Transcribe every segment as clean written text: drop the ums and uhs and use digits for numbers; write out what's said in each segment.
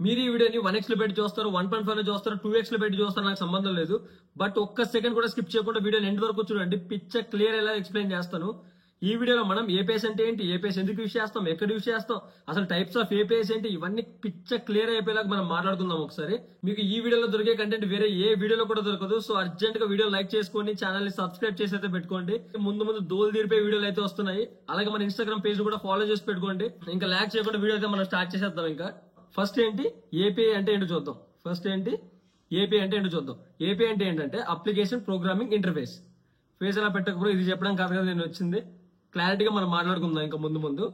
మీరు ఈ వీడియోని 1x లో పెట్టి చూస్తారు, 1.5 లో చూస్తారు, 2x లో పెట్టి చూస్తారు, నాకు సంబంధం లేదు. బట్ ఒక్క సెకండ్ కూడా స్కిప్ చేయకుండా వీడియోని ఎండ్ వరకు చూడండి. పిచ్చ క్లియర్ ఎలా ఎక్స్ప్లెయిన్ చేస్తాను. ఈ వీడియోలో మనం ఏపీఎస్ అంటే ఏంటి, ఏపీఎస్ ఎందుకు యూస్ చేస్తాం, ఎక్కడ యూస్ చేస్తాం, అసలు టైప్స్ ఆఫ్ ఏపీఎస్ ఏంటి, ఇవన్నీ పిచ్చ క్లియర్ అయిపోయేలాగా మనం మాట్లాడుకుందాం ఒకసారి. మీకు ఈ వీడియోలో దొరికే కంటెంట్ వేరే ఏ వీడియోలో కూడా దొరకదు. సో అర్జెంట్ గా వీడియో లైక్ చేసుకోండి, ఛానల్ ని సబ్స్క్రైబ్ చేసి అయితే పెట్టుకోండి. ముందు ముందు దోలు తీరిపోయే వీడియోలు అయితే వస్తున్నాయి. అలాగే మన ఇన్స్టాగ్రామ్ పేజ్ కూడా ఫాలో చేసి పెట్టుకోండి. ఇంకా లాక్ చేయకుండా వీడియో అయితే మనం స్టార్ట్ చేసేద్దాం. ఇంకా ఫస్ట్ ఏంటి ఏపీఐ అంటే ఏంటో చూద్దాం. ఏపీఐ అంటే ఏంటంటే అప్లికేషన్ ప్రోగ్రామింగ్ ఇంటర్ఫేస్. ఫేస్ అలా పెట్టకపోతే ఇది చెప్పడం కాదు కదా నేను వచ్చింది. క్లారిటీగా మనం మాట్లాడుకుందాం ఇంకా ముందు.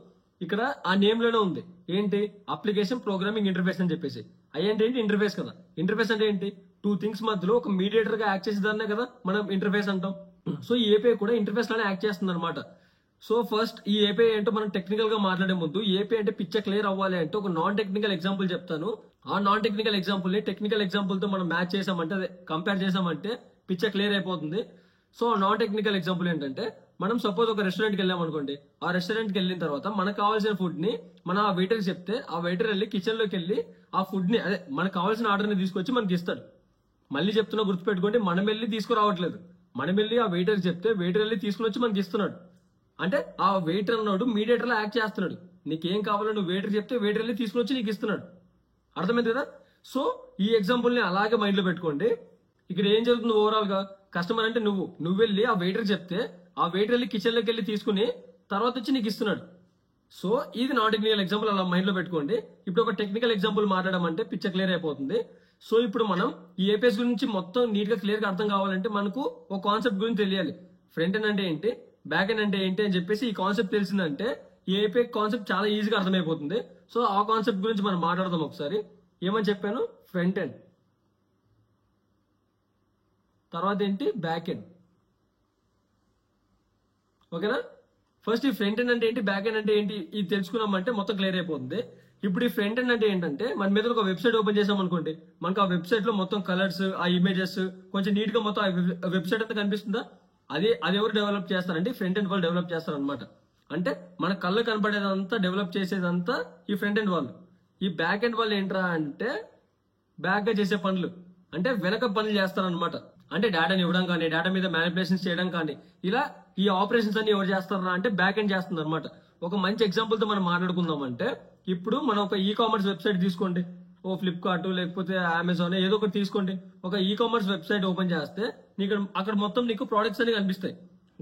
ఇక్కడ ఆ నేమ్ లోనే ఉంది ఏంటి, అప్లికేషన్ ప్రోగ్రామింగ్ ఇంటర్ఫేస్ అని చెప్పేసి. అయ్యేంటి ఇంటర్ఫేస్ కదా. ఇంటర్ఫేస్ అంటే ఏంటి, టూ థింగ్స్ మధ్యలో ఒక మీడియేటర్ గా యాక్ట్ చేసేదాన్నే కదా మనం ఇంటర్ఫేస్ అంటాం. సో ఈ ఏపీఐ కూడా ఇంటర్ఫేస్ లానే యాక్ట్ చేస్తుంది అనమాట. సో ఫస్ట్ ఈ ఏపీఐ ఏంటో మనం టెక్నికల్ గా మాట్లాడే ముందు, ఏపీఐ అంటే పిచ్చ క్లియర్ అవ్వాలి అంటే ఒక నాన్ టెక్నికల్ ఎగ్జాంపుల్ చెప్తాను. ఆ నాన్ టెక్నికల్ ఎగ్జాంపుల్ ని టెక్నికల్ ఎగ్జాంపుల్ తో మనం మ్యాచ్ చేసామంటే, అదే కంపేర్ చేసామంటే పిచ్చ క్లియర్ అయిపోతుంది. సో నాన్ టెక్నికల్ ఎగ్జాంపుల్ ఏంటంటే, మనం సపోజ్ ఒక రెస్టారెంట్ కి వెళ్ళాం అనుకోండి. ఆ రెస్టారెంట్ కి వెళ్ళిన తర్వాత మనకు కావాల్సిన ఫుడ్ ని మనం ఆ వెయిటర్ చెప్తే, ఆ వెయిటర్ వెళ్ళి కిచెన్ లోకి వెళ్ళి ఆ ఫుడ్ ని, అదే మనకు కావాల్సిన ఆర్డర్ ని తీసుకొచ్చి మనకి ఇస్తాడు. మళ్ళీ చెప్తున్నా గుర్తుపెట్టుకోండి, మనం వెళ్ళి తీసుకురావట్లేదు. మనం వెళ్ళి ఆ వెయిటర్ చెప్తే వెయిటర్ వెళ్ళి తీసుకుని వచ్చి మనకి ఇస్తున్నాడు. అంటే ఆ వెయిటర్ అన్నాడు మీడియేటర్ లో యాక్ట్ చేస్తున్నాడు. నీకేం కావాలో నువ్వు వెయిటర్ చెప్తే వెయిటర్ వెళ్ళి తీసుకుని వచ్చి నీకు ఇస్తున్నాడు. అర్థమైంది కదా. సో ఈ ఎగ్జాంపుల్ ని అలాగే మైండ్ లో పెట్టుకోండి. ఇక్కడ ఏం జరుగుతుంది ఓవరాల్ గా, కస్టమర్ అంటే నువ్వు వెళ్ళి ఆ వెయిటర్ చెప్తే ఆ వెయిటర్ వెళ్ళి కిచెన్ లోకి వెళ్ళి తీసుకుని తర్వాత వచ్చి నీకు ఇస్తున్నాడు. సో ఇది నాన్ టెక్నికల్ ఎగ్జాంపుల్, అలా మైండ్ లో పెట్టుకోండి. ఇప్పుడు ఒక టెక్నికల్ ఎగ్జాంపుల్ మాట్లాడమంటే పిచ్చ క్లియర్ అయిపోతుంది. సో ఇప్పుడు మనం ఈ ఏపీఎస్ గురించి మొత్తం నీట్ గా క్లియర్ గా అర్థం కావాలంటే మనకు ఒక కాన్సెప్ట్ గురించి తెలియాలి. ఫ్రంట్ ఎండ్ అంటే ఏంటి, బ్యాక్ ఎండ్ అంటే ఏంటి అని చెప్పేసి ఈ కాన్సెప్ట్ తెలిసిందంటే ఈ ఏపీఐ కాన్సెప్ట్ చాలా ఈజీగా అర్థమైపోతుంది. సో ఆ కాన్సెప్ట్ గురించి మనం మాట్లాడదాం ఒకసారి. ఏమని చెప్పాను, ఫ్రంట్ ఎండ్, తర్వాత ఏంటి బ్యాక్ ఎండ్. ఓకేనా. ఫస్ట్ ఈ ఫ్రంట్ ఎండ్ అంటే ఏంటి, బ్యాక్ ఎండ్ అంటే ఏంటి, ఇది తెలుసుకున్నామంటే మొత్తం క్లియర్ అయిపోతుంది. ఇప్పుడు ఈ ఫ్రంట్ ఎండ్ అంటే ఏంటంటే, మన మీద ఒక వెబ్సైట్ ఓపెన్ చేసాం అనుకోండి. మనకు ఆ వెబ్సైట్ లో మొత్తం కలర్స్, ఆ ఇమేజెస్ కొంచెం నీట్ గా మొత్తం ఆ వెబ్సైట్ అంతా కనిపిస్తుందా. అది ఎవరు డెవలప్ చేస్తారంటే ఫ్రంట్ ఎండ్ వాళ్ళు డెవలప్ చేస్తారనమాట. అంటే మన కళ్ళు కనపడేదంతా డెవలప్ చేసేదంతా ఈ ఫ్రంట్ ఎండ్ వాళ్ళు. ఈ బ్యాక్ ఎండ్ వాళ్ళు ఏంట్రా అంటే బ్యాక్ గా చేసే పనులు, అంటే వెనక పనులు చేస్తారనమాట. అంటే డేటాని ఇవ్వడం కానీ, డేటా మీద మ్యానిపులేషన్స్ చేయడం కానీ, ఇలా ఈ ఆపరేషన్స్ అన్ని ఎవరు చేస్తారా అంటే బ్యాక్ ఎండ్ చేస్తుంది అనమాట. ఒక మంచి ఎగ్జాంపుల్ తో మనం మాట్లాడుకుందాం అంటే, ఇప్పుడు మనం ఒక ఈ కామర్స్ వెబ్సైట్ తీసుకోండి. ఓ ఫ్లిప్కార్ట్ లేకపోతే అమెజాన్ ఏదో ఒకటి తీసుకోండి. ఒక ఈ కామర్స్ వెబ్సైట్ ఓపెన్ చేస్తే నీకు అక్కడ మొత్తం నీకు ప్రోడక్ట్స్ అన్ని కనిపిస్తాయి.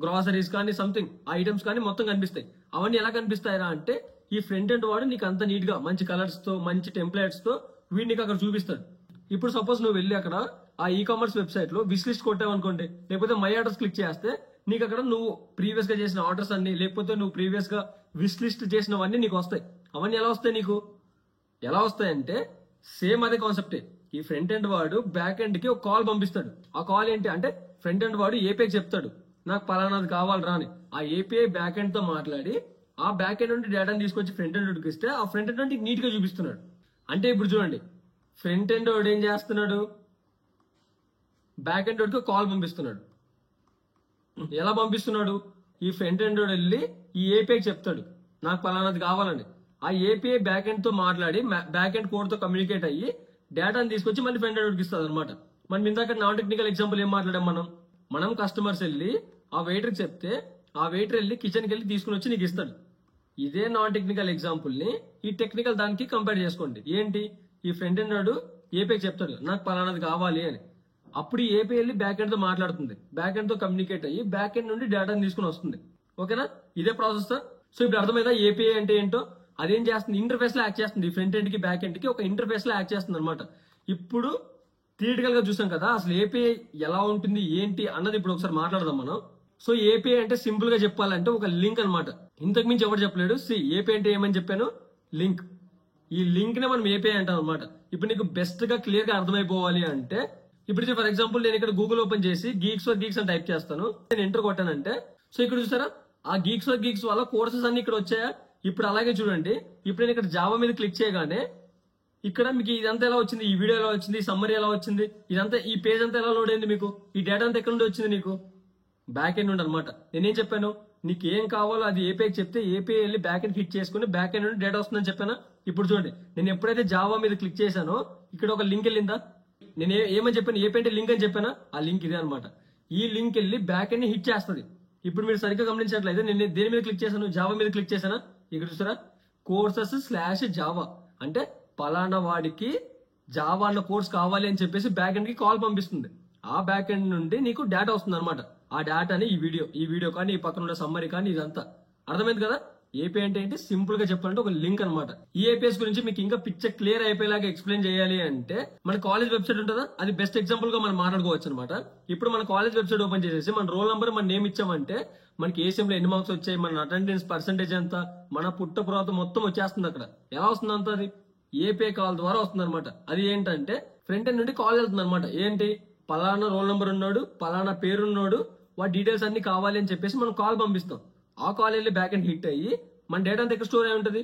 గ్రాసరీస్ కానీ సంథింగ్ ఐటమ్స్ కానీ మొత్తం కనిపిస్తాయి. అవన్నీ ఎలా కనిపిస్తాయిరా అంటే ఈ ఫ్రంట్ ఎండ్ వాడు నీకు అంత నీట్ గా మంచి కలర్స్ తో మంచి టెంప్లెట్స్ తో వీడిని అక్కడ చూపిస్తాడు. ఇప్పుడు సపోజ్ నువ్వు వెళ్ళి అక్కడ ఆ ఈ కామర్స్ వెబ్సైట్ లో విష్ లిస్ట్ కొట్టావు అనుకోండి, లేకపోతే మై ఆర్డర్స్ క్లిక్ చేస్తే నీకు అక్కడ నువ్వు ప్రీవియస్ గా చేసిన ఆర్డర్స్ అన్ని, లేకపోతే నువ్వు ప్రీవియస్ గా విష్ లిస్ట్ చేసినవన్నీ నీకు వస్తాయి. అవన్నీ ఎలా వస్తాయి నీకు, ఎలా వస్తాయంటే సేమ్ అదే కాన్సెప్టే. ఈ ఫ్రంట్ ఎండ్ వాడు బ్యాక్ ఎండ్ కి ఒక కాల్ పంపిస్తాడు. ఆ కాల్ ఏంటి అంటే ఫ్రంట్ ఎండ్ వాడు ఏపీఐ చెప్తాడు నాకు పలానాది కావాలరా అని. ఆ ఏపీఐ బ్యాక్ ఎండ్ తో మాట్లాడి ఆ బ్యాక్ ఎండ్ నుండి డేటాను తీసుకొచ్చి ఫ్రంట్ ఎండ్ ఇస్తే ఆ ఫ్రంట్ ఎండ్ నీట్ గా చూపిస్తున్నాడు. అంటే ఇప్పుడు చూడండి, ఫ్రంట్ ఎండ్ వాడు ఏం చేస్తున్నాడు, బ్యాక్ ఎండ్ వాడికి కాల్ పంపిస్తున్నాడు. ఎలా పంపిస్తున్నాడు, ఈ ఫ్రంట్ ఎండ్ వాడు వెళ్ళి ఈ ఏపీఐ చెప్తాడు నాకు పలానాది కావాలని. ఆ ఏపీఐ బ్యాక్ ఎండ్ తో మాట్లాడి బ్యాక్ ఎండ్ కోడ్ తో కమ్యూనికేట్ అయ్యి డేటాను తీసుకొచ్చి మళ్ళీ ఫ్రంట్ ఎండ్ ఇస్తుంది అనమాట. మనం ఇందాక నాన్ టెక్నికల్ ఎగ్జాంపుల్ ఏం మాట్లాడాం, మనం కస్టమర్స్ వెళ్ళి ఆ వెయిటర్ చెప్తే ఆ వెయిటర్ వెళ్ళి కిచెన్కి వెళ్ళి తీసుకుని వచ్చి నీకు ఇస్తాడు. ఇదే నాన్ టెక్నికల్ ఎగ్జాంపుల్ ని ఈ టెక్నికల్ దానికి కంపేర్ చేసుకోండి. ఏంటి, ఈ ఫ్రంట్ ఎండ్ వాడు ఏపీఐ చెప్తాడు నాకు పలానాది కావాలి అని. అప్పుడు ఈ ఏపీఐ వెళ్ళి బ్యాక్ ఎండ్ తో మాట్లాడుతుంది, బ్యాక్ ఎండ్ తో కమ్యూనికేట్ అయ్యి బ్యాక్ ఎండ్ నుండి డేటాను తీసుకుని వస్తుంది. ఓకేనా, ఇదే ప్రాసెస్. సో ఇప్పుడు అర్థమైందా ఏపీఐ అంటే ఏంటో. అదేం చేస్తుంది, ఇంటర్ఫేస్ లో యాక్ట్ చేస్తుంది. ఫ్రంట్ ఎండ్ కి బ్యాక్ ఎండ్ కి ఒక ఇంటర్ఫేస్ లో యాక్ట్ చేస్తుంది అనమాట. ఇప్పుడు థియరిటికల్ గా చూసాం కదా, అసలు ఏపీఐ ఎలా ఉంటుంది ఏంటి అన్నది ఇప్పుడు ఒకసారి మాట్లాడదాం మనం. సో ఏపీఐ అంటే సింపుల్ గా చెప్పాలంటే ఒక లింక్ అనమాట. ఇంతకు మించి ఎవరు చెప్పలేడు. ఏపీఐ అంటే ఏమని చెప్పాను, లింక్. ఈ లింక్ నే మనం ఏపీఐ అంటాం అనమాట. ఇప్పుడు నీకు బెస్ట్ గా క్లియర్ గా అర్థమైపోవాలి అంటే, ఇప్పుడు ఫర్ ఎగ్జాంపుల్ నేను ఇక్కడ గూగుల్ ఓపెన్ చేసి గీక్స్ ఫర్ గీక్స్ అని టైప్ చేస్తాను, నేను ఎంటర్ కొట్టానంటే, సో ఇక్కడ చూసారా ఆ గీక్స్ ఫర్ గీక్స్ వల్ల కోర్సెస్ అన్ని ఇక్కడ వచ్చాయా. ఇప్పుడు అలాగే చూడండి, ఇప్పుడు నేను ఇక్కడ జావా మీద క్లిక్ చేయగానే ఇక్కడ మీకు ఇదంతా ఎలా వచ్చింది, ఈ వీడియో ఎలా వచ్చింది, ఈ సమ్మరీ ఎలా వచ్చింది, ఇదంతా ఈ పేజ్ అంతా ఎలా లోడ్ అయింది, మీకు ఈ డేటా అంతా ఎక్కడ నుండి వచ్చింది, నీకు బ్యాక్ ఎండ్ నుండి అనమాట. నేనేం చెప్పాను, నీకు ఏం కావాలో అది ఏపీఐ చెప్తే ఏపీఐ వెళ్ళి బ్యాక్ ఎండ్ హిట్ చేసుకుని బ్యాక్ ఎండ్ నుండి డేటా వస్తుందని చెప్పానా. ఇప్పుడు చూడండి, నేను ఎప్పుడైతే జావా మీద క్లిక్ చేశానో ఇక్కడ ఒక లింక్ వెళ్ళిందా? నేను ఏమని చెప్పాను, ఏపీ అంటే లింక్ అని చెప్పానా? ఆ లింక్ ఇదే అనమాట. ఈ లింక్ వెళ్ళి బ్యాక్ ఎండ్ హిట్ చేస్తుంది. ఇప్పుడు మీరు సరిగ్గా గమనించట్లయితే నేను దేని మీద క్లిక్ చేశాను? జావా మీద క్లిక్ చేశానా? ఇక్కడ చూసారా, courses/java అంటే పలానా వాడికి జావా అన్న కోర్స్ కావాలి అని చెప్పేసి బ్యాక్ ఎండ్ కి కాల్ పంపిస్తుంది. ఆ బ్యాక్ ఎండ్ నుండి నీకు డేటా వస్తుంది అనమాట. ఆ డేటాని ఈ వీడియో కానీ ఈ పక్కన ఉన్న సమ్మరీ కానీ ఇదంతా అర్థమైంది కదా. ఏపీ అంటే ఏంటి, సింపుల్ గా చెప్పాలంటే ఒక లింక్ అనమాట. ఈ ఏపీఎస్ గురించి మీకు ఇంకా పిక్చర్ క్లియర్ అయిపోయేలాగా ఎక్స్ప్లెయిన్ చేయాలి అంటే మన కాలేజ్ వెబ్సైట్ ఉంటుందా, అది బెస్ట్ ఎగ్జాంపుల్ గా మనం మాట్లాడుకోవచ్చు అనమాట. ఇప్పుడు మన కాలేజ్ వెబ్సైట్ ఓపెన్ చేసేసి మన రోల్ నెంబర్, మన నేమ్ ఇచ్చామంటే మనకి ఏ సెమ్ లో ఎన్ని మార్క్స్ వచ్చాయి, మన అటెండెన్స్ పర్సెంటేజ్ ఎంత, మన పుట్ట పురాత మొత్తం వచ్చేస్తుంది. అక్కడ ఎలా వస్తుంది అంత, అది ఏపీ కాల్ ద్వారా వస్తుంది అనమాట. అది ఏంటంటే ఫ్రంట్ ఎండ్ నుండి కాల్ వెళ్తుంది అనమాట. ఏంటి, పలానా రోల్ నెంబర్ ఉన్నాడు, పలానా పేరున్నాడు, వాటి డీటెయిల్స్ అన్ని కావాలి అని చెప్పేసి మనం కాల్ పంపిస్తాం. ఆ కాల్ వెళ్ళి బ్యాక్ ఎండ్ హిట్ అయ్యి మన డేటా అంతా ఎక్కడ స్టోర్ అయి ఉంటుంది,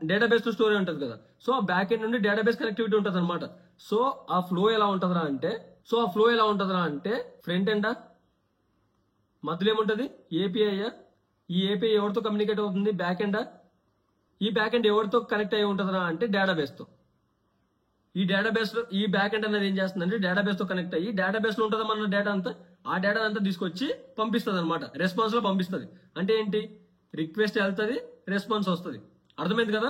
డేటాబేస్ లో స్టోర్ అయి ఉంటుంది కదా. సో ఆ బ్యాక్ ఎండ్ నుండి డేటాబేస్ కనెక్టివిటీ ఉంటుంది అనమాట. సో ఆ ఫ్లో ఎలా ఉంటుందా అంటే ఫ్రంట్ ఎండా, మధ్యలో ఏముంటది, ఏపీఐ. ఈ ఏపీఐ ఎవరితో కమ్యూనికేట్ అవుతుంది, బ్యాక్ ఎండా. ఈ బ్యాక్ ఎండ్ ఎవరితో కనెక్ట్ అయి ఉంటుందా అంటే డేటాబేస్ తో. ఈ డేటాబేస్ లో ఈ బ్యాక్ ఎండ్ అనేది ఏం చేస్తుందంటే డేటాబేస్ తో కనెక్ట్ అయ్యి డేటాబేస్ లో ఉంటుంది మన డేటా అంతా. ఆ డేటా అంతా తీసుకొచ్చి పంపిస్తుంది అనమాట, రెస్పాన్స్ లో పంపిస్తుంది. అంటే ఏంటి, రిక్వెస్ట్ వెళ్తుంది, రెస్పాన్స్ వస్తుంది. అర్థమైంది కదా.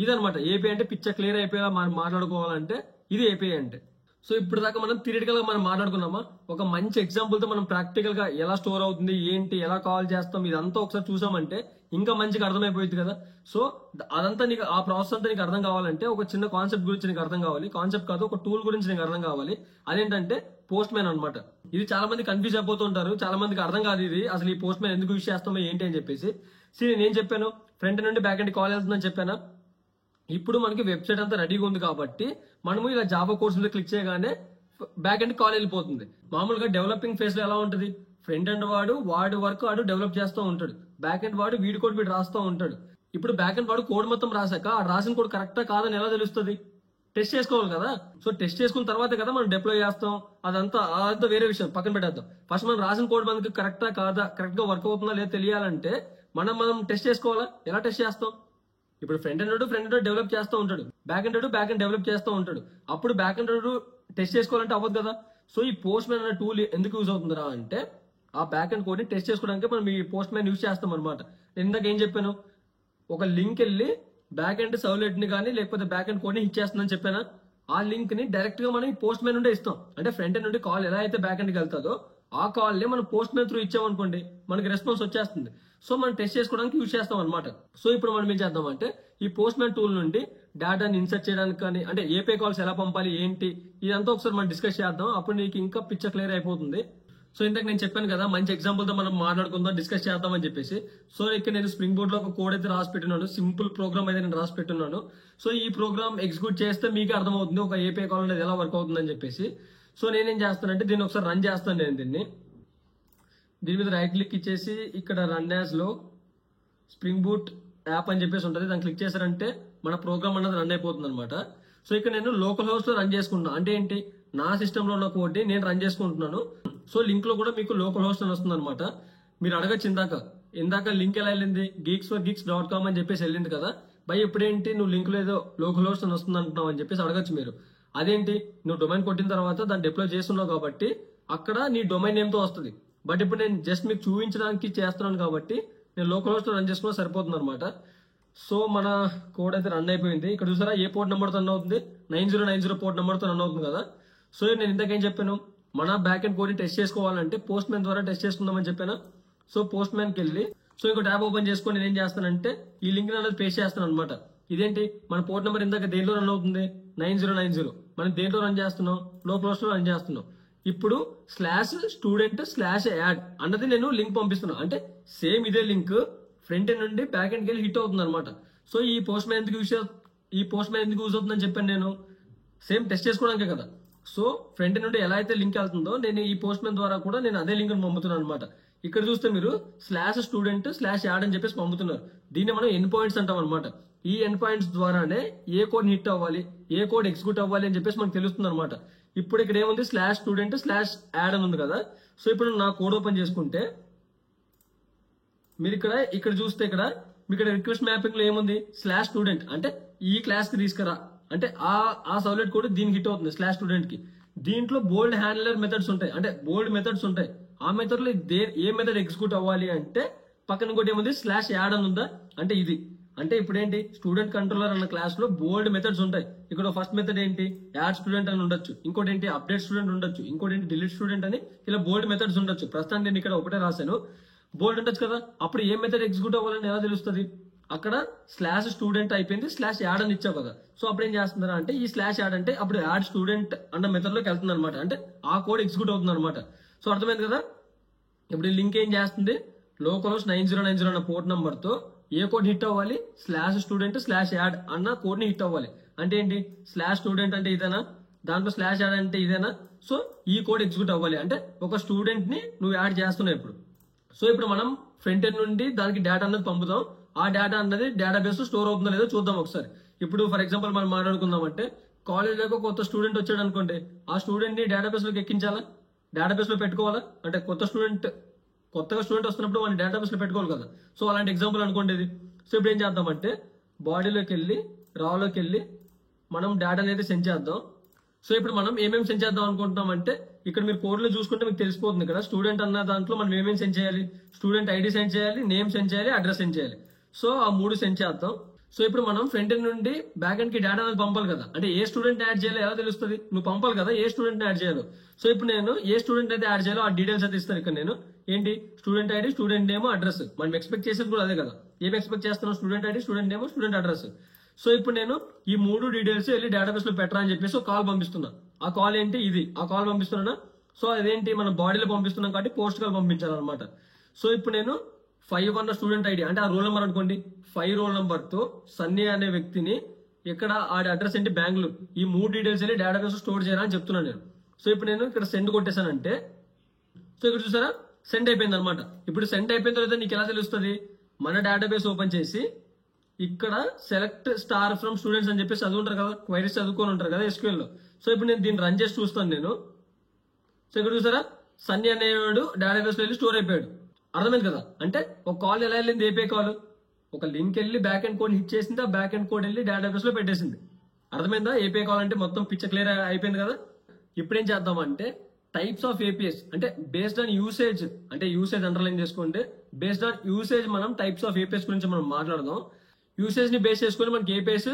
ఇదనమాట ఏపీ అంటే. పిక్చర్ క్లియర్ అయిపోయేలా మనం మాట్లాడుకోవాలంటే ఇది ఏపీ అంటే. సో ఇప్పుడు దాకా మనం థియరిటికల్ గా మనం మాట్లాడుకున్నామా, ఒక మంచి ఎగ్జాంపుల్ తో మనం ప్రాక్టికల్ గా ఎలా స్టోర్ అవుతుంది, ఏంటి, ఎలా కాల్ చేస్తాం, ఇదంతా ఒకసారి చూసామంటే ఇంకా మంచిగా అర్థమైపోయింది కదా. సో అదంతా నీకు, ఆ ప్రాసెస్ అంతా నీకు అర్థం కావాలంటే ఒక చిన్న కాన్సెప్ట్ గురించి నీకు అర్థం కావాలి. కాన్సెప్ట్ కాదు, ఒక టూల్ గురించి నీకు అర్థం కావాలి. అదేంటంటే పోస్ట్ మ్యాన్ అనమాట. ఇది చాలా మంది కన్ఫ్యూజ్ అయిపోతుంటారు, చాలా మందికి అర్థం కాదు ఇది అసలు ఈ పోస్ట్ మ్యాన్ ఎందుకు యూజ్ చేస్తామో ఏంటి అని చెప్పేసి. నేనేం చెప్పాను, ఫ్రంట్ నుండి బ్యాక్ ఎండ్ కాల్ వెళ్తుందని చెప్పానా. ఇప్పుడు మనకి వెబ్సైట్ అంతా రెడీగా ఉంది కాబట్టి మనము ఇలా జావా కోర్స్ మీద క్లిక్ చేయగానే బ్యాక్ ఎండ్ కాల్ వెళ్ళిపోతుంది. మామూలుగా డెవలపింగ్ ఫేజ్ లో ఎలా ఉంటుంది, ఫ్రంట్ ఎండ్ వాడు వర్క్ డెవలప్ చేస్తూ ఉంటాడు, బ్యాక్ ఎండ్ వాడు వీడి కోడ్ వీడు రాస్తూ ఉంటాడు. ఇప్పుడు బ్యాక్ ఎండ్ వాడు కోడ్ మొత్తం రాసాక ఆ రాసిన కోడ్ కరెక్టా కాదని ఎలా తెలుస్తుంది, టెస్ట్ చేసుకోవాలి కదా. సో టెస్ట్ చేసుకున్న తర్వాత కదా మనం డిప్లాయ్ చేస్తాం. అదంతా వేరే విషయం, పక్కన పెట్టేద్దాం. ఫస్ట్ మనం రాసిన కోడ్ మనకి కరెక్టా కాదా, కరెక్ట్ గా వర్క్ అవుతుందా లేదా తెలియాలంటే మనం టెస్ట్ చేసుకోవాలా. ఎలా టెస్ట్ చేస్తాం, ఇప్పుడు ఫ్రంట్ ఎండ్ డెవలప్ చేస్తూ ఉంటాడు, బ్యాక్ ఎండ్ డెవలప్ చేస్తూ ఉంటాడు. అప్పుడు బ్యాక్ ఎండ్ టెస్ట్ చేసుకోవాలంటే అవ్వదు కదా. సో ఈ పోస్ట్ మ్యాన్ అనే టూల్ ఎందుకు యూజ్ అవుతుందా అంటే ఆ బ్యాక్ ఎండ్ కోడ్ ని టెస్ట్ చేసుకోవడానికి మనం ఈ పోస్ట్ మ్యాన్ యూజ్ చేస్తాం అనమాట. నేను ఇందాక ఏం చెప్పాను, ఒక లింక్ వెళ్ళి బ్యాక్ ఎండ్ సర్వ్లెట్ ని కానీ లేకపోతే బ్యాక్ ఎండ్ కోడ్ ని హిట్ చేస్తుందని చెప్పానా. ఆ లింక్ ని డైరెక్ట్ గా మనం ఈ పోస్ట్ మ్యాన్ నుండే ఇస్తాం. అంటే ఫ్రంట్ ఎండ్ నుండి కాల్ ఎలా అయితే బ్యాక్ ఎండ్కి వెళ్తుందో ఆ కాల్ ని మనం పోస్ట్ మ్యాన్ త్రూ ఇచ్చామనుకోండి మనకి రెస్పాన్స్ వచ్చేస్తుంది. సో మనం టెస్ట్ చేసుకోవడానికి యూజ్ చేస్తాం అనమాట. సో ఇప్పుడు మనం ఏం చేద్దాం అంటే ఈ పోస్ట్ మ్యాన్ టూల్ నుండి డేటాని ఇన్సర్ట్ చేయడానికి కానీ, అంటే ఏపీ కాల్స్ ఎలా పంపాలి ఏంటి, ఇదంతా ఒకసారి మనం డిస్కస్ చేద్దాం. అప్పుడు నీకు ఇంకా పిక్చర్ క్లియర్ అయిపోతుంది. సో ఇందాక నేను చెప్పాను కదా, మంచి ఎగ్జాంపుల్ తో మనం మాట్లాడుకుందాం, డిస్కస్ చేద్దాం అని చెప్పేసి. సో ఇక్కడ నేను స్ప్రింగ్ బోర్డ్ లో ఒక కోడ్ అయితే రాసి పెట్టున్నాను, సింపుల్ ప్రోగ్రామ్ అయితే నేను రాసి పెట్టున్నాను. సో ఈ ప్రోగ్రామ్ ఎగ్జిక్యూట్ చేస్తే మీకు అర్థమవుతుంది ఒక ఏపీ కాల్ అనేది ఎలా వర్క్ అవుతుంది అని చెప్పేసి. సో నేనేం చేస్తానంటే దీన్ని ఒకసారి రన్ చేస్తాను. నేను దీని మీద రైట్ క్లిక్ ఇచ్చేసి ఇక్కడ run as low spring boot app అని చెప్పేసి ఉంటుంది, దాన్ని క్లిక్ చేశారంటే మన ప్రోగ్రామ్ అనేది రన్ అయిపోతుంది అనమాట. సో ఇక్కడ నేను లోకల్ హోస్ట్ లో రన్ చేసుకుంటున్నాను. అంటే ఏంటి, నా సిస్టమ్ లో ఉన్న కోడ్ నేను రన్ చేసుకుంటున్నాను. సో లింక్ లో కూడా మీకు లోకల్ హోస్ట్ అని వస్తుంది అనమాట. మీరు అడగచ్చు ఇందాక లింక్ ఎలా వెళ్ళింది, geeks4geeks.com అని చెప్పేసి వెళ్ళింది కదా భయ్, ఇప్పుడేంటి నువ్వు లింక్ లో ఏదో లోకల్ హోస్ట్ అని వస్తుంది అంటున్నావు అని చెప్పేసి అడగచ్చు మీరు. అదేంటి, నువ్వు డొమైన్ కొట్టిన తర్వాత దాన్ని డిప్లాయ్ చేస్తున్నావు కాబట్టి అక్కడ నీ డొమైన్ నేమ్ తో వస్తుంది. బట్ ఇప్పుడు నేను జస్ట్ మీకు చూపించడానికి చేస్తున్నాను కాబట్టి నేను లోకల్ హోస్ట్ రన్ చేసుకున్నా సరిపోతుంది అనమాట. సో మన కోడ్ అయితే రన్ అయిపోయింది. ఇక్కడ చూసారా ఏ పోర్ట్ నెంబర్ తో రన్ అవుతుంది, 9090 పోర్ట్ నెంబర్ తో రన్ అవుతుంది కదా. సో నేను ఇంతకేం చెప్పాను, మన బ్యాక్ ఎండ్ కోడ్ ని టెస్ట్ చేసుకోవాలంటే పోస్ట్ మ్యాన్ ద్వారా టెస్ట్ చేసుకుందామని చెప్పాను. సో పోస్ట్ మ్యాన్ కి వెళ్ళి సో ఇంకో ట్యాబ్ ఓపెన్ చేసుకొని నేను ఏం చేస్తానంటే ఈ లింక్ అనేది పేస్ట్ చేస్తాను అనమాట. ఇదేంటి, మన పోర్ట్ నెంబర్ ఇందాక దేంట్లో రన్ అవుతుంది, 9090. మనం దేంట్లో రన్ చేస్తున్నాం, లోకల్ హోస్ట్ లో రన్ చేస్తున్నాం. ఇప్పుడు /student/add అన్నది నేను లింక్ పంపిస్తున్నా. అంటే సేమ్ ఇదే లింక్ ఫ్రంట్ ఎండ్ నుండి బ్యాక్ ఎండ్కి వెళ్ళి హిట్ అవుతుంది అనమాట. సో ఈ పోస్ట్ మ్యాన్ ఎందుకు యూజ్ అవుతుందని చెప్పాను నేను, సేమ్ టెస్ట్ చేసుకోవడానికే కదా. సో ఫ్రంట్ ఎండ్ నుండి ఎలా అయితే లింక్ వెళ్తుందో నేను ఈ పోస్ట్ మ్యాన్ ద్వారా కూడా నేను అదే లింక్ పంపుతున్నాను అనమాట. ఇక్కడ చూస్తే మీరు /student/add అని చెప్పేసి పంపుతున్నారు. దీన్ని మనం ఎండ్ పాయింట్స్ అంటాం అనమాట. ఈ ఎండ్ పాయింట్స్ ద్వారానే ఏ కోడ్ హిట్ అవ్వాలి, ఏ కోడ్ ఎగ్జిక్యూట్ అవ్వాలి అని చెప్పేసి మనకు తెలుస్తుంది అనమాట. ఇప్పుడు ఇక్కడ ఏముంది, /student/add అని ఉంది కదా. సో ఇప్పుడు నా కోడ్ ఓపెన్ చేసుకుంటే మీరు ఇక్కడ చూస్తే ఇక్కడ మీకు రిక్వెస్ట్ మ్యాపింగ్ లో ఏముంది, /student అంటే ఈ క్లాస్ కి తీసుకురా అంటే ఆ సబ్లెట్ కోడ్ దీనికి హిట్ అవుతుంది స్లాష్ స్టూడెంట్ కి. దీంట్లో బోల్డ్ హ్యాండ్లర్ మెథడ్స్ ఉంటాయి, అంటే బోల్డ్ మెథడ్స్ ఉంటాయి. ఆ మెథడ్ లో ఏ మెథడ్ ఎగ్జిక్యూట్ అవ్వాలి అంటే పక్కన ఇంకోటి ఏముంది స్లాష్ యాడ్ అని ఉందా అంటే ఇది. అంటే ఇప్పుడు ఏంటి స్టూడెంట్ కంట్రోలర్ అన్న క్లాస్ లో బోల్డ్ మెథడ్స్ ఉంటాయి. ఇక్కడ ఫస్ట్ మెథడ్ ఏంటి యాడ్ స్టూడెంట్ అని ఉండొచ్చు, ఇంకోటి ఏంటి అప్డేట్ స్టూడెంట్ ఉండొచ్చు, ఇంకోటి ఏంటి డిలీట్ స్టూడెంట్ అని ఇలా బోల్డ్ మెథడ్స్ ఉండొచ్చు. ప్రస్తుతానికి నేను ఇక్కడ ఒకటే రాశాను, బోల్డ్ ఉండొచ్చు కదా. అప్పుడు ఏ మెథడ్ ఎగ్జిక్యూట్ అవ్వాలని ఎలా తెలుస్తుంది? అక్కడ స్లాష్ స్టూడెంట్ అయిపోయింది స్లాష్ యాడ్ అని ఇచ్చావు కదా. సో అప్పుడు ఏం చేస్తున్నారా అంటే ఈ స్లాష్ యాడ్ అంటే అప్పుడు యాడ్ స్టూడెంట్ అన్న మెథడ్ లోకి వెళ్తుంది అనమాట, అంటే ఆ కోడ్ ఎగ్జిక్యూట్ అవుతుంది అనమాట. సో అర్థమైంది కదా. ఇప్పుడు ఈ లింక్ ఏం చేస్తుంది లోకల్ 9090 అన్న పోర్ట్ నంబర్ తో ఏ కోడ్ హిట్ అవ్వాలి స్లాష్ స్టూడెంట్ స్లాష్ యాడ్ అన్న కోడ్ ని హిట్ అవ్వాలి. అంటే ఏంటి స్లాష్ స్టూడెంట్ అంటే ఇదేనా, దాంట్లో స్లాష్ యాడ్ అంటే ఇదేనా. సో ఈ కోడ్ ఎగ్జిక్యూట్ అవ్వాలి అంటే ఒక స్టూడెంట్ ని నువ్వు యాడ్ చేస్తున్నావు ఇప్పుడు. సో ఇప్పుడు మనం ఫ్రంట్ ఎండ్ నుండి దానికి డేటా అన్నది పంపుతాం. ఆ డేటా అన్నది డేటాబేస్ లో స్టోర్ అవుతుందో లేదో చూద్దాం ఒకసారి. ఇప్పుడు ఫర్ ఎగ్జాంపుల్ మనం మాట్లాడుకుందాం అంటే కాలేజీలో కొత్త స్టూడెంట్ వచ్చాడు అనుకోండి, ఆ స్టూడెంట్ ని డేటాబేస్ లోకి ఎక్కించాలా, డేటాబేస్ లో పెట్టుకోవాలా. అంటే కొత్తగా స్టూడెంట్ వస్తున్నప్పుడు వాళ్ళని డేటాబేస్ లో పెట్టుకోవాలి కదా. సో అలాంటి ఎగ్జాంపుల్ అనుకోండి ఇది. సో ఇప్పుడు ఏం చేద్దామంటే బాడీలోకి వెళ్ళి రాలోకి వెళ్ళి మనం డేటా అనేది సెండ్ చేద్దాం. సో ఇప్పుడు మనం ఏమేమి సెండ్ చేద్దాం అనుకుంటున్నాం అంటే ఇక్కడ మీరు కోడ్ లో చూసుకుంటే మీకు తెలిసిపోతుంది. ఇక్కడ స్టూడెంట్ అన్న దాంట్లో మనం ఏమేమి సెండ్ చేయాలి, స్టూడెంట్ ఐడి సెండ్ చేయాలి, నేమ్ సెండ్ చేయాలి, అడ్రస్ సెండ్ చేయాలి. సో ఆ 3 సెండ్ చేద్దాం. సో ఇప్పుడు మనం ఫ్రంట్ ఎండ్ నుండి బ్యాక్ ఎండ్ కి డేటా అనేది పంపాలి కదా. అంటే ఏ స్టూడెంట్ యాడ్ చేయాలో ఎలా తెలుస్తుంది, నువ్వు పంపాలి కదా ఏ స్టూడెంట్ యాడ్ చేయాలో. సో ఇప్పుడు నేను ఏ స్టూడెంట్ అయితే యాడ్ చేయాలో ఆ డీటెయిల్స్ అయితే ఇస్తాను. ఇక్కడ నేను ఏంటి student ID, student name, address. మనం ఎక్స్పెక్ట్ చేసేది కూడా అదే కదా. ఏం ఎక్స్పెక్ట్ చేస్తున్నాం student ID, student name, student address. So ఇప్పుడు నేను ఈ 3 డీటెయిల్స్ వెళ్ళి డేటాబేస్ లో పెట్టరా అని చెప్పేసి ఒక కాల్ పంపిస్తున్నా. ఆ కాల్ ఏంటి ఇది, ఆ కాల్ పంపిస్తున్నా. సో అదేంటి మనం బాడీలో పంపిస్తున్నాం కాబట్టి పోస్ట్ కాల్ పంపించాలన్నమాట. సో ఇప్పుడు నేను 5 అన్న స్టూడెంట్ ఐడి అంటే ఆ రోల్ నెంబర్ అనుకోండి, 5 రోల్ నెంబర్ తో సన్నీ అనే వ్యక్తిని ఇక్కడ ఆడి అడ్రస్ ఏంటి బెంగళూరు. ఈ 3 డీటెయిల్స్ వెళ్ళి డేటాబేస్ స్టోర్ చేయరా అని చెప్తున్నాను నేను. సో ఇప్పుడు నేను ఇక్కడ సెండ్ కొట్టేశానంటే సో ఇక్కడ చూసారా సెండ్ అయిపోయింది అనమాట. ఇప్పుడు సెండ్ అయిపోయిన తర్వాత నీకు ఎలా తెలుస్తుంది, మన డేటాబేస్ ఓపెన్ చేసి ఇక్కడ సెలెక్ట్ స్టార్ ఫ్రమ్ స్టూడెంట్స్ అని చెప్పేసి చదువుంటారు కదా, క్వైరీస్ చదువుకొని ఉంటారు కదా SQL లో. సో ఇప్పుడు నేను దీన్ని రన్ చేసి చూస్తాను నేను. సో ఇక్కడ చూసారా సన్నీ అనేవాడు డేటాబేస్ లో వెళ్ళి స్టోర్ అయిపోయాడు. అర్థమైంది కదా. అంటే ఒక కాల్ ఎలా వెళ్ళింది, ఏపీఐ కాల్ ఒక లింక్ వెళ్ళి బ్యాక్ ఎండ్ కోడ్ హిట్ చేసింది, ఆ బ్యాక్ ఎండ్ కోడ్ వెళ్ళి డేటాబేస్ లో పెట్టేసింది. అర్థమైందా. ఏపీఐ కాల్ అంటే మొత్తం పిచ్చ క్లియర్ అయిపోయింది కదా. ఇప్పుడు ఏం చేద్దామంటే టైప్స్ ఆఫ్ ఏపీఎస్ అంటే బేస్డ్ ఆన్ యూసేజ్, అంటే యూసేజ్ అండర్లైన్ చేసుకోండి. బేస్డ్ ఆన్ యూసేజ్ మనం టైప్స్ ఆఫ్ ఏపీఎస్ గురించి మనం మాట్లాడదాం. యూసేజ్ ని బేస్ చేసుకుని మనకి ఏపీఎస్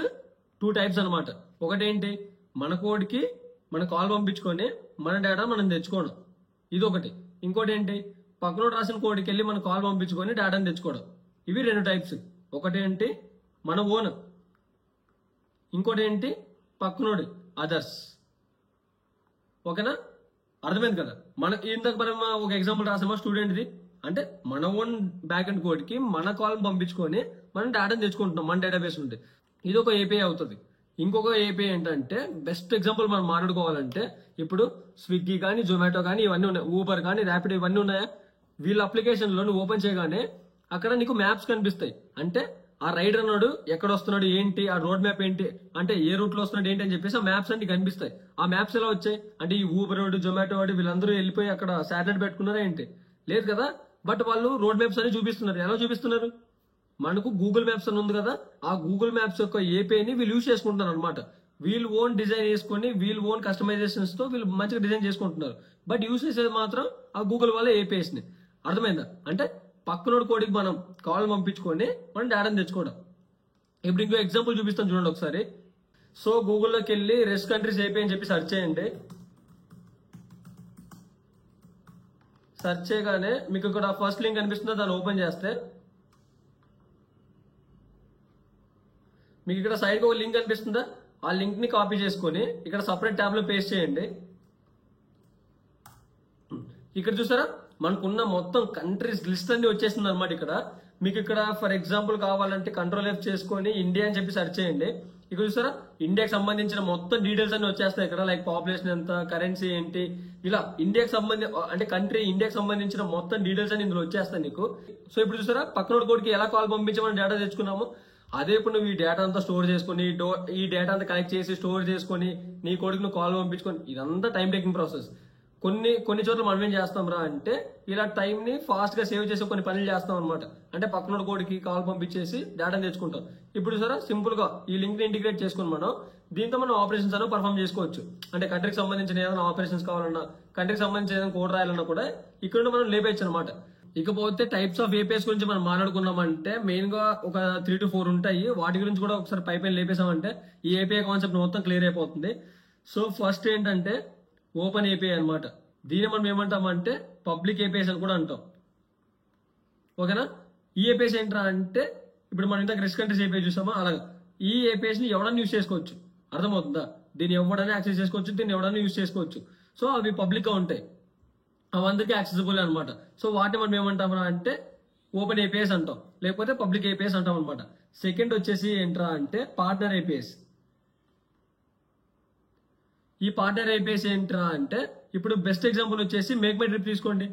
2 టైప్స్ అనమాట. ఒకటేంటి మన కోడ్ కి మన కాల్ పంపించుకొని మన డేటా మనం తెచ్చుకోవడం, ఇది ఒకటి. ఇంకోటి ఏంటి పక్కన రాసిన కోడ్కి వెళ్ళి మన కాల్ పంపించుకొని డేటాను తెచ్చుకోవడం. ఇవి 2 టైప్స్. ఒకటేంటి మన ఓన్, ఇంకోటి ఏంటి పక్కనోడి అదర్స్. ఓకేనా, అర్థమైంది కదా. మనకి ఇంతకు మనం ఒక ఎగ్జాంపుల్ రాసామా స్టూడెంట్ది, అంటే మన ఓన్ బ్యాక్ అండ్ కోడ్ కి మన కాల్ పంపించుకొని మనం డేటాను తెచ్చుకుంటున్నాం మన డేటాబేస్ నుండి. ఇది ఒక ఏపీఐ అవుతుంది. ఇంకొక ఏపీఐ ఏంటంటే బెస్ట్ ఎగ్జాంపుల్ మనం మాట్లాడుకోవాలంటే ఇప్పుడు స్విగ్గీ కానీ జొమాటో కానీ ఇవన్నీ ఉన్నాయి, ఊబర్ కానీ ర్యాపిడో ఇవన్నీ ఉన్నాయా. వీళ్ళ అప్లికేషన్ లో నువ్వు ఓపెన్ చేయగానే అక్కడ నీకు మ్యాప్స్ కనిపిస్తాయి. అంటే ఆ రైడర్ అన్నాడు ఎక్కడ వస్తున్నాడు ఏంటి, ఆ రోడ్ మ్యాప్ ఏంటి, అంటే ఏ రూట్ లో వస్తున్నాడు ఏంటి అని చెప్పేసి ఆ మ్యాప్స్ అన్ని కనిపిస్తాయి. ఆ మ్యాప్స్ ఎలా వచ్చాయి అంటే ఈ ఊబర్ వాడు జొమాటో వాడు వీళ్ళందరూ వెళ్ళిపోయి అక్కడ శాటిలైట్ పెట్టుకున్నారా ఏంటి, లేదు కదా. బట్ వాళ్ళు రోడ్ మ్యాప్స్ అని చూపిస్తున్నారు. ఎలా చూపిస్తున్నారు, మనకు గూగుల్ మ్యాప్స్ అని ఉంది కదా, ఆ గూగుల్ మ్యాప్స్ యొక్క ఏపీఐని వీళ్ళు యూజ్ చేసుకుంటున్నారు అనమాట. వీళ్ళు ఓన్ డిజైన్ చేసుకుని వీళ్ళు ఓన్ కస్టమైజేషన్స్ తో వీళ్ళు మంచిగా డిజైన్ చేసుకుంటున్నారు. బట్ యూజ్ చేసేది మాత్రం ఆ గూగుల్ వాళ్ళ ఏపీఐస్ ని. అర్థమైందా. అంటే పక్కనోడి కోడికి మనం కాల్ పంపించుకొని మనం డేటాను తెచ్చుకోవడం. ఇప్పుడు ఇంకో ఎగ్జాంపుల్ చూపిస్తాను చూడండి ఒకసారి. సో గూగుల్లోకి వెళ్ళి రెస్ట్ కంట్రీస్ ఏపీఐ అని చెప్పి సెర్చ్ చేయండి. సెర్చ్ చేయగానే మీకు ఇక్కడ ఫస్ట్ లింక్ కనిపిస్తుందో దాన్ని ఓపెన్ చేస్తే మీకు ఇక్కడ సైడ్కి ఒక లింక్ కనిపిస్తుందా, ఆ లింక్ ని కాపీ చేసుకొని ఇక్కడ సపరేట్ ట్యాబ్ లో పేస్ట్ చేయండి. ఇక్కడ చూసారా మనకున్న మొత్తం కంట్రీస్ లిస్ట్ అన్ని వచ్చేసింది అనమాట. ఇక్కడ మీకు ఇక్కడ ఫర్ ఎగ్జాంపుల్ కావాలంటే కంట్రోల్ F చేసుకొని ఇండియా అని చెప్పి సెర్చ్ చేయండి. ఇక్కడ చూసారా ఇండియాకి సంబంధించిన మొత్తం డీటెయిల్స్ అన్ని వచ్చేస్తాయి ఇక్కడ. లైక్ పాపులేషన్ ఎంత, కరెన్సీ ఏంటి, ఇలా ఇండియాకి అంటే కంట్రీ ఇండియాకి సంబంధించిన మొత్తం డీటెయిల్స్ అని ఇందులో వచ్చేస్తాయి నీకు. సో ఇప్పుడు చూసారా పక్కనోడి కోడ్కి ఎలా కాల్ పంపించమని డేటా తెచ్చుకున్నాము. అదే ఇప్పుడు నువ్వు ఈ డేటా అంతా స్టోర్ చేసుకుని ఈ డేటా అంతా కనెక్ట్ చేసి స్టోర్ చేసుకొని నీ కోడ్కి నువ్వు కాల్ పంపించుకొని ఇదంతా టైం టేకింగ్ ప్రాసెస్. కొన్ని చోట్ల మనం ఏం చేస్తాం రా అంటే ఇలా టైం ని ఫాస్ట్ గా సేవ్ చేసి కొన్ని పనులు చేస్తాం అనమాట. అంటే పక్కన కోడికి కాల్ పంపించేసి డేటాని తెచ్చుకుంటాం. ఇప్పుడు సరే సింపుల్ గా ఈ లింక్ ని ఇంటిగ్రేట్ చేసుకుని మనం దీంతో మనం ఆపరేషన్స్ అనేవి పర్ఫామ్ చేసుకోవచ్చు. అంటే కంట్రీకి సంబంధించిన ఏదైనా ఆపరేషన్స్ కావాలన్నా, కంట్రీకి సంబంధించిన ఏదైనా కోడ్ రాయాలన్నా కూడా ఇక్కడ మనం లేపేయచ్చు అనమాట. ఇకపోతే టైప్స్ ఆఫ్ ఏపీఎస్ గురించి మనం మాట్లాడుకున్నామంటే మెయిన్ గా ఒక 3 to 4 ఉంటాయి. వాటి గురించి కూడా ఒకసారి పైపైన లేపేసామంటే ఈ ఏపీఐ కాన్సెప్ట్ మొత్తం క్లియర్ అయిపోతుంది. సో ఫస్ట్ ఏంటంటే ఓపెన్ ఏపీఐ అనమాట. దీన్ని మనం ఏమంటామంటే పబ్లిక్ ఏపీఐస్ అని కూడా అంటాం. ఓకేనా? ఈ ఏపీఐస్ ఏంట్రా అంటే ఇప్పుడు మనం ఇంత రిస్క్ కంట్రీస్ ఏపీఐ చూసామా, అలాగా ఈ ఏపీఐస్ ని ఎవడన్నా యూజ్ చేసుకోవచ్చు. అర్థమవుతుందా? దీన్ని ఎవడన్నా యాక్సెస్ చేసుకోవచ్చు, దీన్ని ఎవడన్నా యూజ్ చేసుకోవచ్చు. సో అవి పబ్లిక్ గా ఉంటాయి, అవి అందరికీ యాక్సెసిబుల్ అనమాట. సో వాటిని మనం ఏమంటామరా అంటే ఓపెన్ ఏపీఐస్ అంటాం, లేకపోతే పబ్లిక్ ఏపీఐస్ అంటాం అనమాట. సెకండ్ వచ్చేసి ఏంట్రా అంటే పార్ట్నర్ ఏపీఐస్. ఈ పార్ట్నర్ ఏపీఐస్ ఏంట్రా అంటే ఇప్పుడు బెస్ట్ ఎగ్జాంపుల్ వచ్చేసి మేక్ మై ట్రిప్ తీసుకోండి.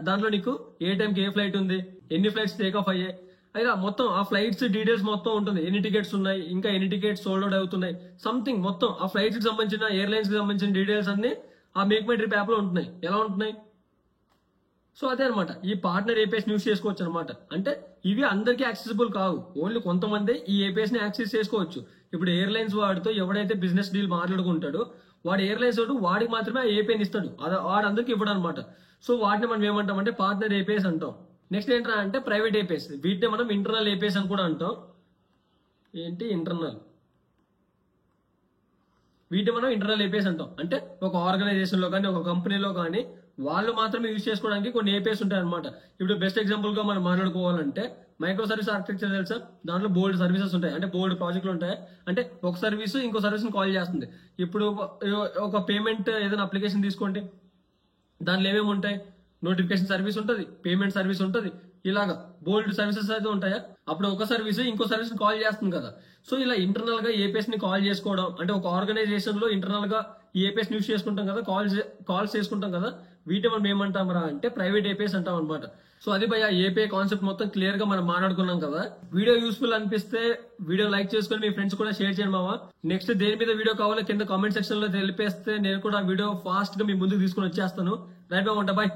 దాంట్లో నీకు ఏ టైంకి ఏ ఫ్లైట్ ఉంది, ఎన్ని ఫ్లైట్స్ టేక్ ఆఫ్ అయ్యాయి, అయితే మొత్తం ఆ ఫ్లైట్స్ డీటెయిల్స్ మొత్తం ఉంటుంది. ఎన్ని టికెట్స్ ఉన్నాయి, ఇంకా ఎన్ని టికెట్స్ సోల్డ్ అవుట్ అవుతున్నాయి, సంథింగ్ మొత్తం ఆ ఫ్లైట్స్ కి సంబంధించిన ఎయిర్లైన్స్ కి సంబంధించిన డీటెయిల్స్ అన్ని ఆ మేక్ మై ట్రిప్ యాప్ లో ఉంటున్నాయి. ఎలా ఉంటున్నాయి? సో అదే అనమాట, ఈ పార్ట్నర్ ఏపీఎస్ యూస్ చేసుకోవచ్చు అనమాట. అంటే ఇవి అందరికీ యాక్సెసిబుల్ కావు, ఓన్లీ కొంతమంది ఈ ఏపీఎస్ ని యాక్సెస్ చేసుకోవచ్చు. ఇప్పుడు ఎయిర్లైన్స్ వాడితో ఎవడైతే బిజినెస్ డీల్ మాట్లాడుకుంటాడో వాడు ఎయిర్లైన్స్ వాడు వాడికి మాత్రమే ఆ ఏపీఐని ఇస్తాడు, వాడు అందరికి ఇవ్వడం అనమాట. సో వాటిని మనం ఏమంటాం అంటే పార్ట్నర్ ఏపీఎస్ అంటాం. నెక్స్ట్ ఏంట్రా అంటే ప్రైవేట్ ఏపీఎస్. వీటిని మనం ఇంటర్నల్ ఏపీఎస్ అని కూడా అంటాం. ఏంటి ఇంటర్నల్? వీటిని మనం ఇంటర్నల్ ఏపీఎస్ అంటాం. అంటే ఒక ఆర్గనైజేషన్ లో కానీ ఒక కంపెనీలో కానీ వాళ్ళు మాత్రమే యూజ్ చేసుకోవడానికి కొన్ని ఏపీఎస్ ఉంటాయి అనమాట. ఇప్పుడు బెస్ట్ ఎగ్జాంపుల్ గా మనం మాట్లాడుకోవాలంటే మైక్రో సర్వీస్ ఆర్కిటెక్చర్ తెలుసా? దాంట్లో బోల్డ్ సర్వీసెస్ ఉంటాయి, అంటే బోల్డ్ ప్రాజెక్టులు ఉంటాయి. అంటే ఒక సర్వీస్ ఇంకో సర్వీస్ ని కాల్ చేస్తుంది. ఇప్పుడు ఒక పేమెంట్ ఏదైనా అప్లికేషన్ తీసుకోండి, దాంట్లో ఏమేమి ఉంటాయి? నోటిఫికేషన్ సర్వీస్ ఉంటుంది, పేమెంట్ సర్వీస్ ఉంటుంది, ఇలాగా బోల్డ్ సర్వీసెస్ అయితే ఉంటాయా. అప్పుడు ఒక సర్వీస్ ఇంకో సర్వీస్ ని కాల్ చేస్తుంది కదా. సో ఇలా ఇంటర్నల్ గా ఏపీఎస్ ని కాల్ చేసుకోవడం, అంటే ఒక ఆర్గనైజేషన్ లో ఇంటర్నల్ గా ఈ ఏపీఎస్ యూస్ చేసుకుంటాం కదా, కాల్స్ చేసుకుంటాం కదా, వీటి మనం ఏమంటామరా అంటే ప్రైవేట్ ఏపీఎస్ అంటాం అనమాట. సో అది భయ ఏపీఐ కాన్సెప్ట్ మొత్తం క్లియర్ గా మనం మాట్లాడుకున్నాం కదా. వీడియో యూస్ఫుల్ అనిపిస్తే వీడియో లైక్ చేసుకుని మీ ఫ్రెండ్స్ కూడా షేర్ చేయండి మావా. నెక్స్ట్ దేని మీద వీడియో కావాలో కింద కామెంట్ సెక్షన్ లో తెలిపేస్తే నేను కూడా వీడియో ఫాస్ట్ గా మీ ముందుకు తీసుకుని వచ్చేస్తాను. రైట్ బాగుంటా, బాయ్.